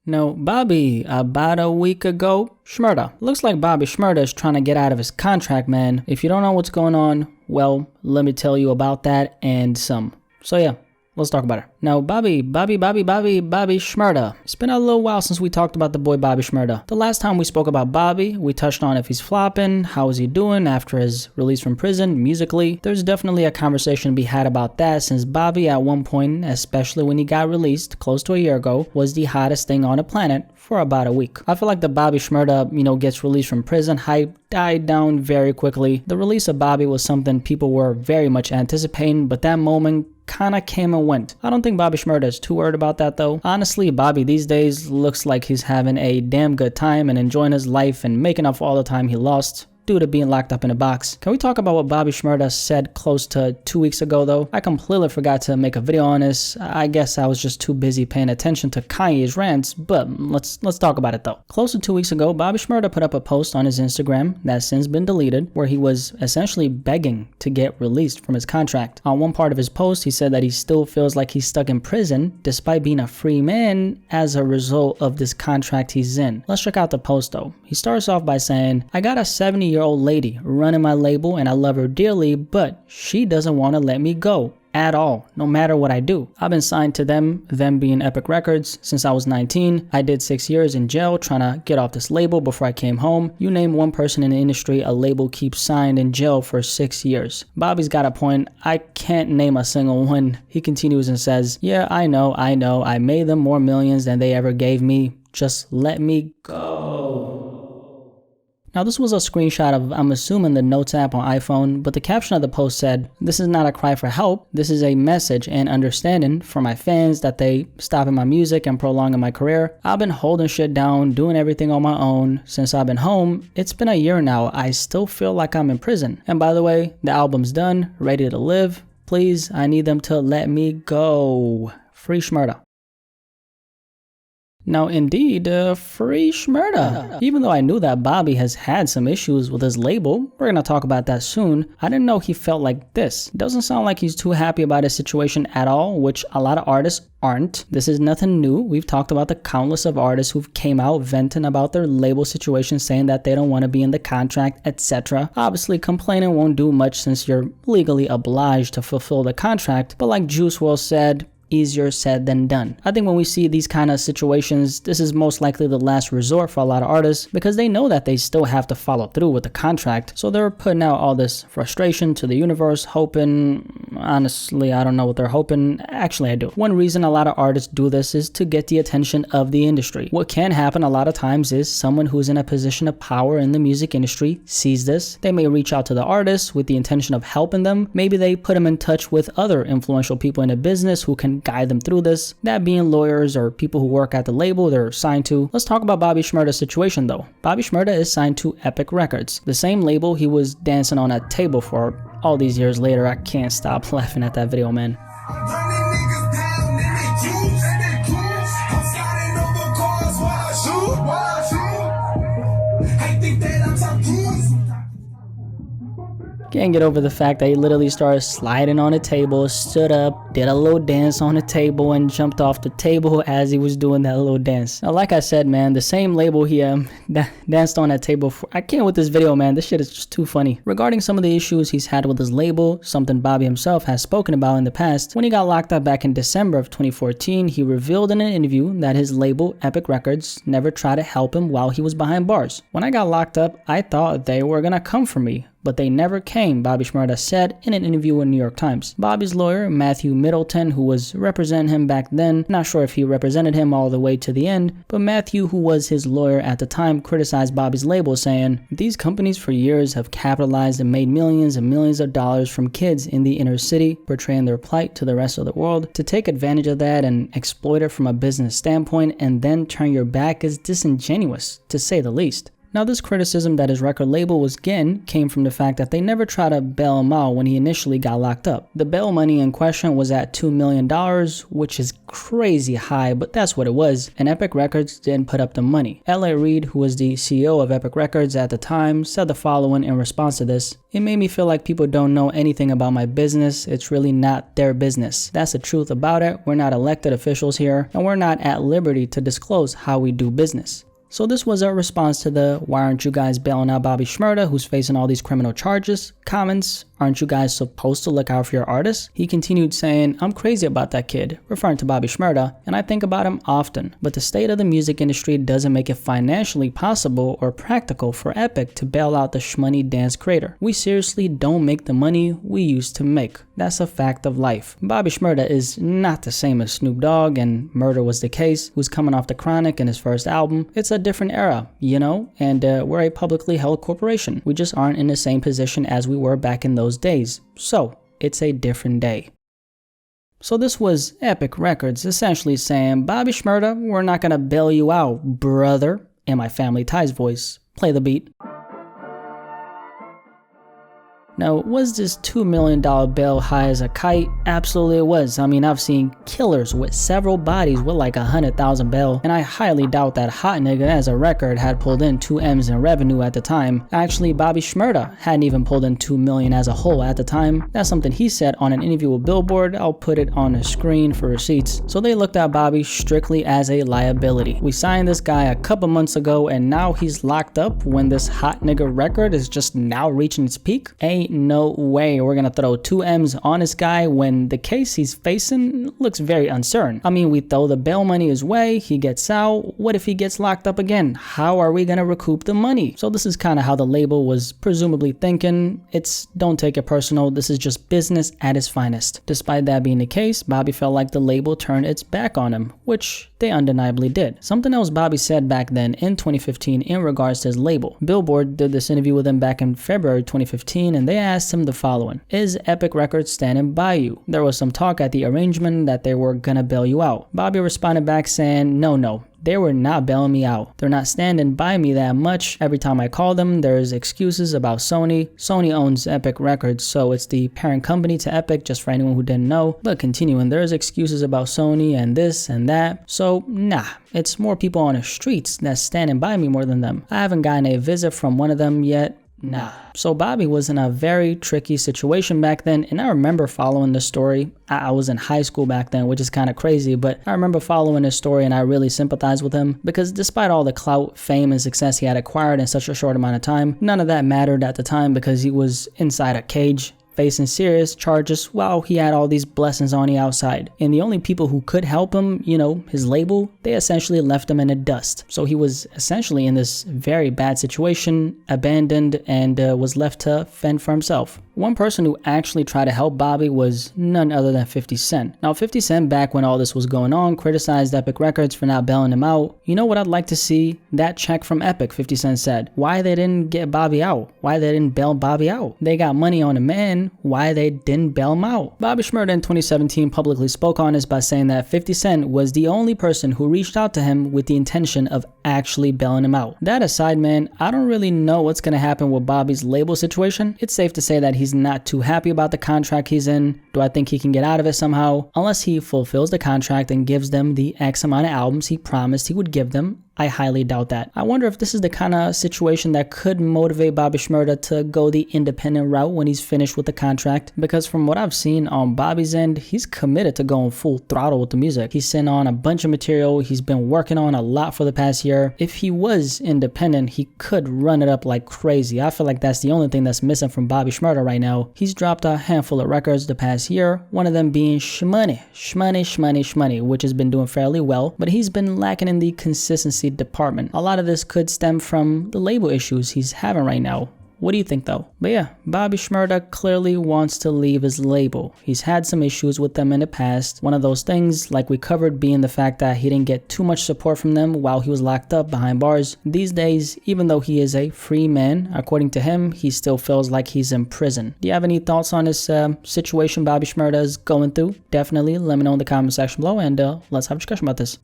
No, Bobby, about a week ago, Shmurda. Looks like Bobby Shmurda is trying to get out of his contract, man. If you don't know what's going on, well, let me tell you about that and some. So yeah, let's talk about it. Now, Bobby Shmurda. It's been a little while since we talked about the boy Bobby Shmurda. The last time we spoke about Bobby, we touched on if he's flopping, how is he doing after his release from prison, musically. There's definitely a conversation to be had about that, since Bobby at one point, especially when he got released close to a year ago, was the hottest thing on the planet for about a week. I feel like the Bobby Shmurda, gets released from prison hype died down very quickly. The release of Bobby was something people were very much anticipating, but that moment kinda came and went. I don't think Bobby Shmurda is too worried about that though. Honestly, Bobby these days looks like he's having a damn good time and enjoying his life and making up for all the time he lost due to being locked up in a box. Can we talk about what Bobby Shmurda said close to 2 weeks ago though? I completely forgot to make a video on this. I guess I was just too busy paying attention to Kanye's rants, but let's talk about it though. Close to 2 weeks ago, Bobby Shmurda put up a post on his Instagram that's since been deleted, where he was essentially begging to get released from his contract. On one part of his post, he said that he still feels like he's stuck in prison despite being a free man as a result of this contract he's in. Let's check out the post though. He starts off by saying, "I got a 70-year-old lady running my label and I love her dearly, but she doesn't want to let me go at all, no matter what I do. I've been signed to them being Epic Records, since I was 19. I did 6 years in jail trying to get off this label before I came home. You name one person in the industry a label keeps signed in jail for 6 years. Bobby's got a point. I can't name a single one." He continues and says, "Yeah, I know. I made them more millions than they ever gave me. Just let me go." Now this was a screenshot of, I'm assuming, the Notes app on iPhone, but the caption of the post said, "This is not a cry for help. This is a message and understanding for my fans that they stopping my music and prolonging my career. I've been holding shit down, doing everything on my own since I've been home. It's been a year now. I still feel like I'm in prison. And by the way, the album's done, ready to live. Please, I need them to let me go. Free Shmurda." Now indeed, free Shmurda. Even though I knew that Bobby has had some issues with his label, we're gonna talk about that soon, I didn't know he felt like this. Doesn't sound like he's too happy about his situation at all, which a lot of artists aren't. This is nothing new. We've talked about the countless of artists who've came out venting about their label situation, saying that they don't want to be in the contract, etc. Obviously, complaining won't do much since you're legally obliged to fulfill the contract, but like Juice WRLD said, easier said than done. I think when we see these kind of situations, this is most likely the last resort for a lot of artists, because they know that they still have to follow through with the contract. So they're putting out all this frustration to the universe, hoping, honestly, I don't know what they're hoping. Actually, I do. One reason a lot of artists do this is to get the attention of the industry. What can happen a lot of times is someone who's in a position of power in the music industry sees this. They may reach out to the artist with the intention of helping them. Maybe they put them in touch with other influential people in the business who can guide them through this, that being lawyers or people who work at the label they're signed to. Let's talk about Bobby Shmurda's situation though. Bobby Shmurda is signed to Epic Records, the same label he was dancing on a table for all these years later. I can't stop laughing at that video, man. Can't get over the fact that he literally started sliding on a table, stood up, did a little dance on the table, and jumped off the table as he was doing that little dance. Now, like I said, man, the same label he danced on that table for. I can't with this video, man. This shit is just too funny. Regarding some of the issues he's had with his label, something Bobby himself has spoken about in the past, when he got locked up back in December of 2014, he revealed in an interview that his label, Epic Records, never tried to help him while he was behind bars. "When I got locked up, I thought they were gonna come for me, but they never came," Bobby Shmurda said in an interview with New York Times. Bobby's lawyer, Matthew Middleton, who was representing him back then, not sure if he represented him all the way to the end, but Matthew, who was his lawyer at the time, criticized Bobby's label, saying, "These companies for years have capitalized and made millions and millions of dollars from kids in the inner city, portraying their plight to the rest of the world. To take advantage of that and exploit it from a business standpoint and then turn your back is disingenuous, to say the least." Now, this criticism that his record label was getting came from the fact that they never tried to bail him out when he initially got locked up. The bail money in question was at $2 million, which is crazy high, but that's what it was, and Epic Records didn't put up the money. L.A. Reid, who was the CEO of Epic Records at the time, said the following in response to this: "It made me feel like people don't know anything about my business. It's really not their business. That's the truth about it. We're not elected officials here, and we're not at liberty to disclose how we do business." So this was a response to the "why aren't you guys bailing out Bobby Shmurda, who's facing all these criminal charges" comments. Aren't you guys supposed to look out for your artists? He continued saying, "I'm crazy about that kid," referring to Bobby Shmurda, "and I think about him often. But the state of the music industry doesn't make it financially possible or practical for Epic to bail out the shmoney dance creator. We seriously don't make the money we used to make. That's a fact of life." Bobby Shmurda is not the same as Snoop Dogg and Murder Was the Case, who's coming off the Chronic in his first album. It's a different era, you know, and we're a publicly held corporation. We just aren't in the same position as we were back in those days. So it's a different day. So this was Epic Records essentially saying, "Bobby Shmurda, we're not gonna bail you out, brother," in my Family Ties voice. Play the beat. Now, was this $2 million bail high as a kite? Absolutely it was. I mean, I've seen killers with several bodies with like 100,000 bail, and I highly doubt that Hot Nigga as a record had pulled in 2 M's in revenue at the time. Actually, Bobby Shmurda hadn't even pulled in 2 million as a whole at the time. That's something he said on an interview with Billboard. I'll put it on the screen for receipts. So they looked at Bobby strictly as a liability. We signed this guy a couple months ago, and now he's locked up when this Hot Nigga record is just now reaching its peak? Ain't no way we're gonna throw 2 M's on this guy when the case he's facing looks very uncertain. I mean, we throw the bail money his way, he gets out. What if he gets locked up again? How are we gonna recoup the money? So this is kind of how the label was presumably thinking. It's don't take it personal, this is just business at its finest. Despite that being the case, Bobby felt like the label turned its back on him, which they undeniably did. Something else Bobby said back then in 2015 in regards to his label. Billboard did this interview with him back in February 2015, and they asked him the following: "Is Epic Records standing by you? There was some talk at the arrangement that they were gonna bail you out." Bobby responded back saying, No, they were not bailing me out. They're not standing by me that much. Every time I call them, there's excuses about Sony. Sony owns Epic Records, so it's the parent company to Epic, just for anyone who didn't know. But continuing, there's excuses about Sony and this and that. So nah, it's more people on the streets that's standing by me more than them. I haven't gotten a visit from one of them yet. Nah. So Bobby was in a very tricky situation back then, and I remember following the story. I was in high school back then, which is kind of crazy, but I remember following his story and I really sympathized with him because despite all the clout, fame, and success he had acquired in such a short amount of time, none of that mattered at the time because he was inside a cage facing serious charges while he had all these blessings on the outside. And the only people who could help him, you know, his label, they essentially left him in the dust. So he was essentially in this very bad situation, abandoned, and was left to fend for himself. One person who actually tried to help Bobby was none other than 50 Cent. Now 50 Cent, back when all this was going on, criticized Epic Records for not bailing him out. "You know what I'd like to see? That check from Epic," 50 Cent said. "Why they didn't get Bobby out? Why they didn't bail Bobby out? They got money on the man. Why they didn't bail him out?" Bobby Shmurda in 2017 publicly spoke on this by saying that 50 Cent was the only person who reached out to him with the intention of actually bailing him out. That aside, man, I don't really know what's gonna happen with Bobby's label situation. It's safe to say that he's not too happy about the contract he's in. Do I think he can get out of it somehow? Unless he fulfills the contract and gives them the X amount of albums he promised he would give them, I highly doubt that. I wonder if this is the kind of situation that could motivate Bobby Shmurda to go the independent route when he's finished with the contract, because from what I've seen on Bobby's end, he's committed to going full throttle with the music. He's sent on a bunch of material, he's been working on a lot for the past year. If he was independent, he could run it up like crazy. I feel like that's the only thing that's missing from Bobby Shmurda right now. He's dropped a handful of records the past year, one of them being Shmoney, which has been doing fairly well, but he's been lacking in the consistency department. A lot of this could stem from the label issues he's having right now. What do you think though? But yeah, Bobby Shmurda clearly wants to leave his label. He's had some issues with them in the past. One of those things, like we covered, being the fact that he didn't get too much support from them while he was locked up behind bars. These days, even though he is a free man, according to him, he still feels like he's in prison. Do you have any thoughts on this situation Bobby Shmurda is going through? Definitely let me know in the comment section below, and let's have a discussion about this.